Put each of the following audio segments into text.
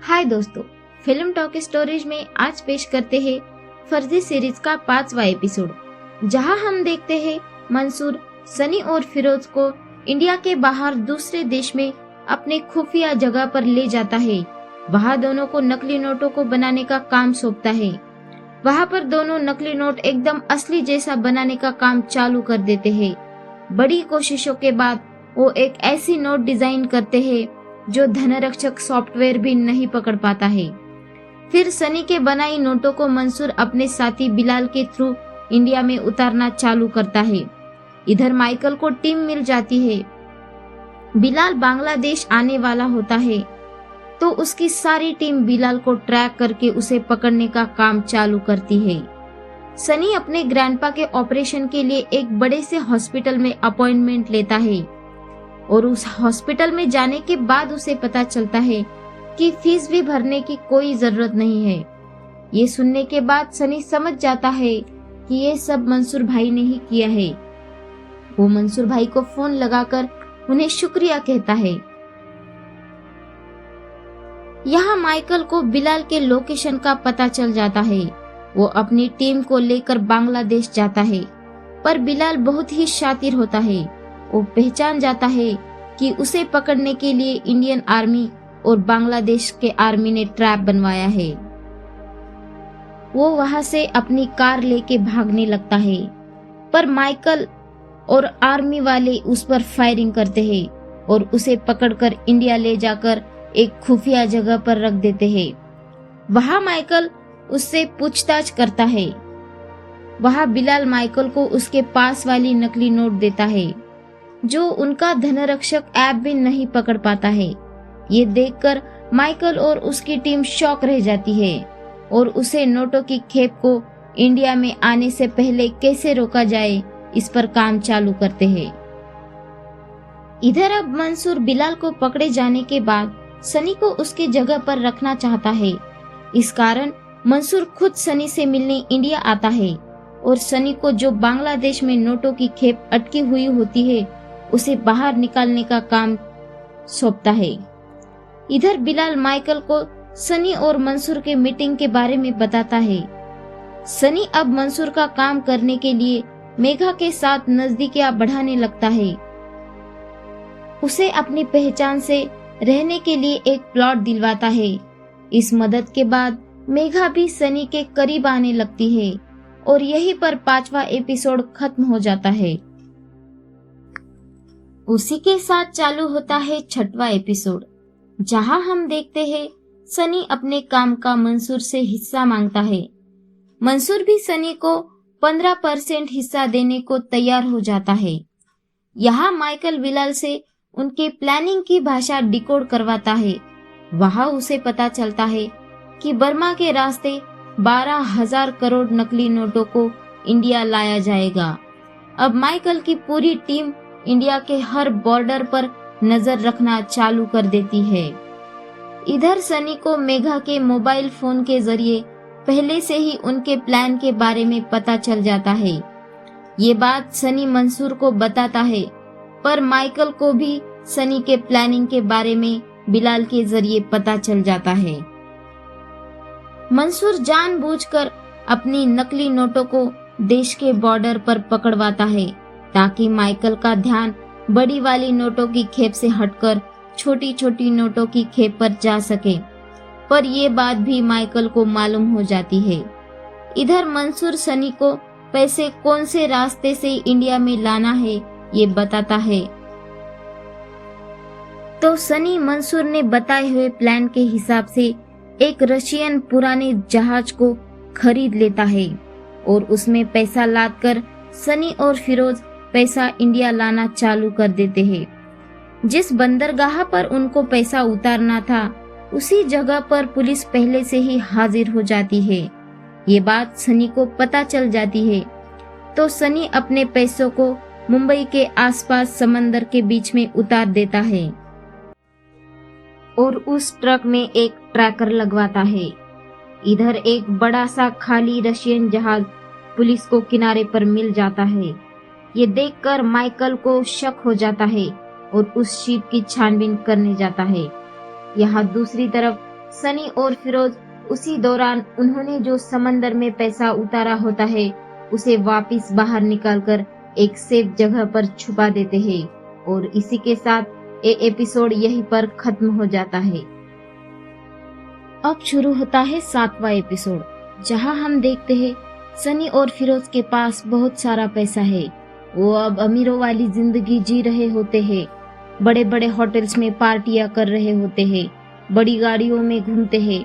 हाय दोस्तों, film talk stories में आज पेश करते हैं फर्जी सीरीज का 5वां एपिसोड, जहां हम देखते हैं मंसूर सनी और फिरोज को इंडिया के बाहर दूसरे देश में अपने खुफिया जगह पर ले जाता है। वहां दोनों को नकली नोटों को बनाने का काम सौंपता है। वहां पर दोनों नकली नोट एकदम असली जैसा बनाने का काम चालू कर देते हैं। बड़ी कोशिशों के बाद वो एक ऐसी नोट डिजाइन करते हैं जो धनरक्षक सॉफ्टवेयर भी नहीं पकड़ पाता है। फिर सनी के बनाई नोटों को मंसूर अपने साथी बिलाल के थ्रू इंडिया में उतारना चालू करता है। इधर माइकल को टीम मिल जाती है। बिलाल बांग्लादेश आने वाला होता है तो उसकी सारी टीम बिलाल को ट्रैक करके उसे पकड़ने का काम चालू करती है। सनी अपने ग्रैंडपा के ऑपरेशन के लिए एक बड़े से हॉस्पिटल में अपॉइंटमेंट लेता है और उस हॉस्पिटल में जाने के बाद उसे पता चलता है कि फीस भी भरने की कोई जरूरत नहीं है। ये सुनने के बाद सनी समझ जाता है कि ये सब मंसूर भाई ने ही किया है। वो मंसूर भाई को फोन लगाकर उन्हें शुक्रिया कहता है। यहाँ माइकल को बिलाल के लोकेशन का पता चल जाता है। वो अपनी टीम को लेकर बांग्लादेश जाता है, पर बिलाल बहुत ही शातिर होता है। वो पहचान जाता है कि उसे पकड़ने के लिए इंडियन आर्मी और बांग्लादेश के आर्मी ने ट्रैप बनवाया है। वो वहां से अपनी कार लेके भागने लगता है, पर माइकल और आर्मी वाले उस पर फायरिंग करते हैं और उसे पकड़कर इंडिया ले जाकर एक खुफिया जगह पर रख देते हैं। वहां माइकल उससे पूछताछ करता है। वहां बिलाल माइकल को उसके पास वाली नकली नोट देता है जो उनका धनरक्षक ऐप भी नहीं पकड़ पाता है। ये देखकर माइकल और उसकी टीम शॉक रह जाती है और उसे नोटों की खेप को इंडिया में आने से पहले कैसे रोका जाए इस पर काम चालू करते हैं। इधर अब मंसूर बिलाल को पकड़े जाने के बाद सनी को उसकी जगह पर रखना चाहता है। इस कारण मंसूर खुद सनी से मिलने इंडिया आता है और सनी को जो बांग्लादेश में नोटों की खेप अटकी हुई होती है उसे बाहर निकालने का काम सौंपता है। इधर बिलाल माइकल को सनी और मंसूर के मीटिंग के बारे में बताता है। सनी अब मंसूर का काम करने के लिए मेघा के साथ नजदीकियां बढ़ाने लगता है। उसे अपनी पहचान से रहने के लिए एक प्लॉट दिलवाता है। इस मदद के बाद मेघा भी सनी के करीब आने लगती है और यहीं पर 5वां एपिसोड खत्म हो जाता है। उसी के साथ चालू होता है 6वां एपिसोड, जहां हम देखते हैं सनी अपने काम का मंसूर से हिस्सा मांगता है। मंसूर भी सनी को 15% हिस्सा देने को तैयार हो जाता है। यहाँ माइकल बिलाल से उनके प्लानिंग की भाषा डिकोड करवाता है। वहां उसे पता चलता है कि बर्मा के रास्ते 12,000 करोड़ नकली नोटों को इंडिया लाया जाएगा। अब माइकल की पूरी टीम इंडिया के हर बॉर्डर पर नजर रखना चालू कर देती है। इधर सनी को मेघा के मोबाइल फोन के जरिए पहले से ही उनके प्लान के बारे में पता चल जाता है। ये बात सनी मंसूर को बताता है, पर माइकल को भी सनी के प्लानिंग के बारे में बिलाल के जरिए पता चल जाता है। मंसूर जानबूझकर अपनी नकली नोटों को देश के बॉर्डर पर पकड़वाता है ताकि माइकल का ध्यान बड़ी वाली नोटों की खेप से हटकर छोटी छोटी नोटों की खेप पर जा सके, पर ये बात भी माइकल को मालूम हो जाती है। इधर मंसूर सनी को पैसे कौन से रास्ते से इंडिया में लाना है ये बताता है, तो सनी मंसूर ने बताए हुए प्लान के हिसाब से एक रशियन पुराने जहाज को खरीद लेता है और उसमें पैसा लादकर सनी और फिरोज पैसा इंडिया लाना चालू कर देते हैं। जिस बंदरगाह पर उनको पैसा उतारना था उसी जगह पर पुलिस पहले से ही हाजिर हो जाती है। ये बात सनी को पता चल जाती है तो सनी अपने पैसों को मुंबई के आसपास समंदर के बीच में उतार देता है और उस ट्रक में एक ट्रैकर लगवाता है। इधर एक बड़ा सा खाली रशियन जहाज पुलिस को किनारे पर मिल जाता है। ये देखकर माइकल को शक हो जाता है और उस शिप की छानबीन करने जाता है। यहाँ दूसरी तरफ सनी और फिरोज उसी दौरान उन्होंने जो समंदर में पैसा उतारा होता है उसे वापस बाहर निकालकर एक सेफ जगह पर छुपा देते हैं और इसी के साथ ये एपिसोड यहीं पर खत्म हो जाता है। अब शुरू होता है 7वां एपिसोड, जहां हम देखते हैं सनी और फिरोज के पास बहुत सारा पैसा है। वो अब अमीरों वाली जिंदगी जी रहे होते हैं, बड़े बड़े होटल्स में पार्टियां कर रहे होते हैं, बड़ी गाड़ियों में घूमते हैं।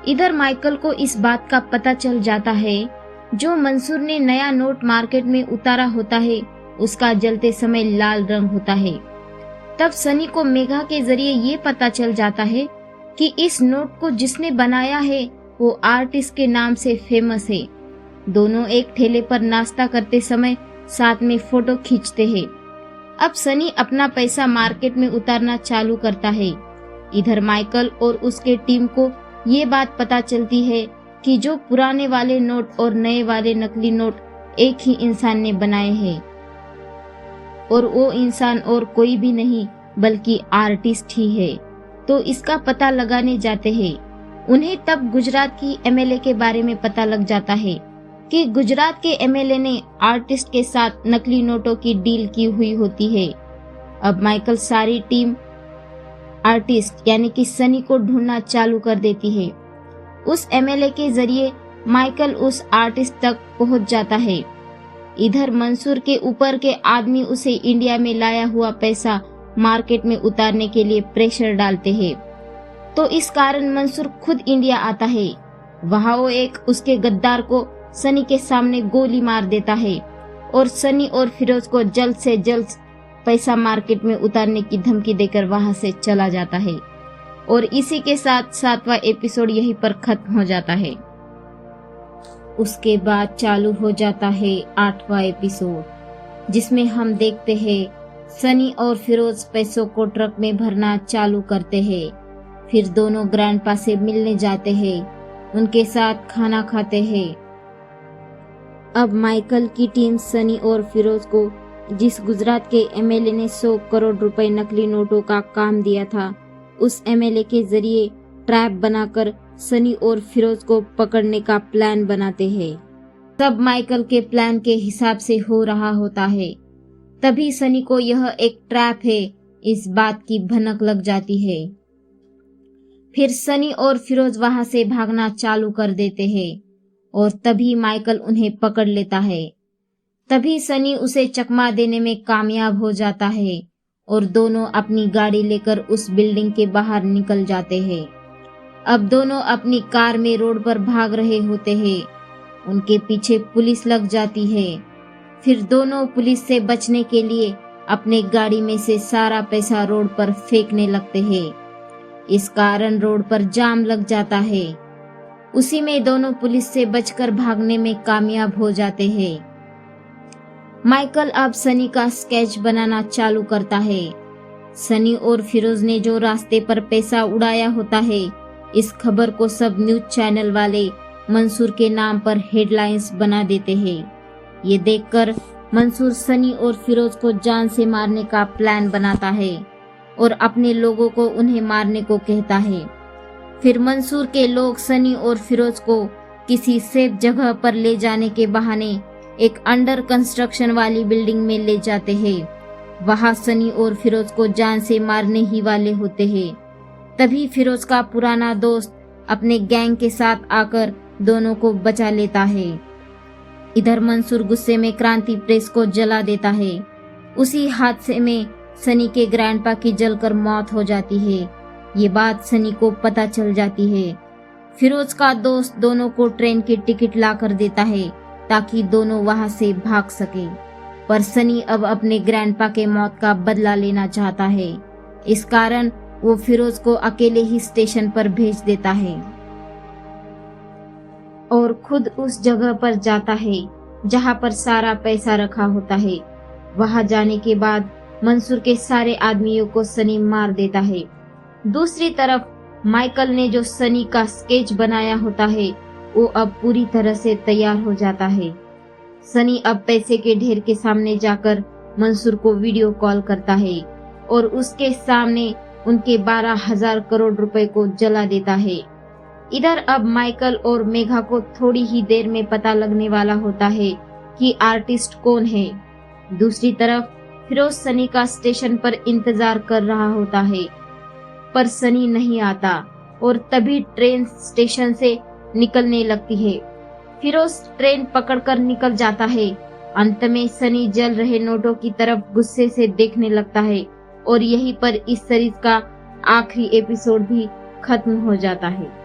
इधर माइकल को इस बात का पता चल जाता है जो मंसूर ने नया नोट मार्केट में उतारा होता है उसका जलते समय लाल रंग होता है। तब सनी को मेघा के जरिए ये पता चल जाता है कि इस नोट को जिसने बनाया है वो आर्टिस्ट के नाम से फेमस है। दोनों एक ठेले पर नाश्ता करते समय साथ में फोटो खींचते हैं। अब सनी अपना पैसा मार्केट में उतारना चालू करता है। इधर माइकल और उसके टीम को ये बात पता चलती है कि जो पुराने वाले नोट और नए वाले नकली नोट एक ही इंसान ने बनाए हैं और वो इंसान और कोई भी नहीं बल्कि आर्टिस्ट ही है। तो इसका पता लगाने जाते हैं। उन्हें तब गुजरात की एमएलए के बारे में पता लग जाता है कि गुजरात के एमएलए ने आर्टिस्ट के साथ नकली नोटों की डील की हुई होती है। अब माइकल सारी टीम आर्टिस्ट यानी कि सनी को ढूंढना चालू कर देती है। उस एमएलए के जरिए माइकल उस आर्टिस्ट तक पहुंच जाता है। इधर मंसूर के ऊपर के आदमी उसे इंडिया में लाया हुआ पैसा मार्केट में उतारने के लिए प्रेशर डालते हैं। तो इस कारण मंसूर खुद इंडिया आता है। वहां वो एक उसके गद्दार को सनी के सामने गोली मार देता है और सनी और फिरोज को जल्द से जल्द पैसा मार्केट में उतारने की धमकी देकर वहां से चला जाता है। और इसी के साथ 7वां एपिसोड यहीं पर खत्म हो जाता है। उसके बाद चालू हो जाता है 8वां एपिसोड, जिसमें हम देखते हैं सनी और फिरोज पैसों को ट्रक में भरना चालू करते हैं। फिर दोनों ग्रैंडपा से मिलने जाते हैं, उनके साथ खाना खाते हैं। अब माइकल की टीम सनी और फिरोज को जिस गुजरात के एमएलए ने 100 करोड़ रुपए नकली नोटों का काम दिया था, उस एमएलए के जरिए ट्रैप बनाकर सनी और फिरोज को पकड़ने का प्लान बनाते हैं। तब माइकल के प्लान के हिसाब से हो रहा होता है। तभी सनी को यह एक ट्रैप है इस बात की भनक लग जाती है। फिर सनी और फिरोज वहां से भागना चालू कर देते हैं और तभी माइकल उन्हें पकड़ लेता है। तभी सनी उसे चकमा देने में कामयाब हो जाता है और दोनों अपनी गाड़ी लेकर उस बिल्डिंग के बाहर निकल जाते हैं। अब दोनों अपनी कार में रोड पर भाग रहे होते हैं। उनके पीछे पुलिस लग जाती है। फिर दोनों पुलिस से बचने के लिए अपने गाड़ी में से सारा पैसा रोड पर फेंकने लगते हैं। इस कारण रोड पर जाम लग जाता है। उसी में दोनों पुलिस से बचकर भागने में कामयाब हो जाते हैं। माइकल अब सनी का स्केच बनाना चालू करता है। सनी और फिरोज ने जो रास्ते पर पैसा उड़ाया होता है, इस खबर को सब न्यूज चैनल वाले मंसूर के नाम पर हेडलाइंस बना देते हैं। ये देखकर मंसूर सनी और फिरोज को जान से मारने का प्लान बनाता है और अपने लोगों को उन्हें मारने को कहता है। फिर मंसूर के लोग सनी और फिरोज को किसी सेफ जगह पर ले जाने के बहाने एक अंडर कंस्ट्रक्शन वाली बिल्डिंग में ले जाते हैं। वहां सनी और फिरोज को जान से मारने ही वाले होते हैं। तभी फिरोज का पुराना दोस्त अपने गैंग के साथ आकर दोनों को बचा लेता है। इधर मंसूर गुस्से में क्रांति प्रेस को जला देता है। उसी हादसे में सनी के ग्रैंडपा की जलकर मौत हो जाती है। ये बात सनी को पता चल जाती है। फिरोज का दोस्त दोनों को ट्रेन की टिकट ला कर देता है ताकि दोनों वहां से भाग सके। पर सनी अब अपने ग्रैंडपा के मौत का बदला लेना चाहता है। इस कारण वो फिरोज को अकेले ही स्टेशन पर भेज देता है और खुद उस जगह पर जाता है जहां पर सारा पैसा रखा होता है। वहां जाने के बाद मंसूर के सारे आदमियों को सनी मार देता है। दूसरी तरफ माइकल ने जो सनी का स्केच बनाया होता है वो अब पूरी तरह से तैयार हो जाता है। सनी अब पैसे के ढेर के सामने जाकर मंसूर को वीडियो कॉल करता है और उसके सामने उनके 12,000 करोड़ रुपए को जला देता है। इधर अब माइकल और मेघा को थोड़ी ही देर में पता लगने वाला होता है कि आर्टिस्ट कौन है। दूसरी तरफ फिरोज सनी का स्टेशन पर इंतजार कर रहा होता है, पर सनी नहीं आता और तभी ट्रेन स्टेशन से निकलने लगती है। फिरोज ट्रेन पकड़कर निकल जाता है। अंत में सनी जल रहे नोटों की तरफ गुस्से से देखने लगता है और यहीं पर इस सीरीज का आखिरी एपिसोड भी खत्म हो जाता है।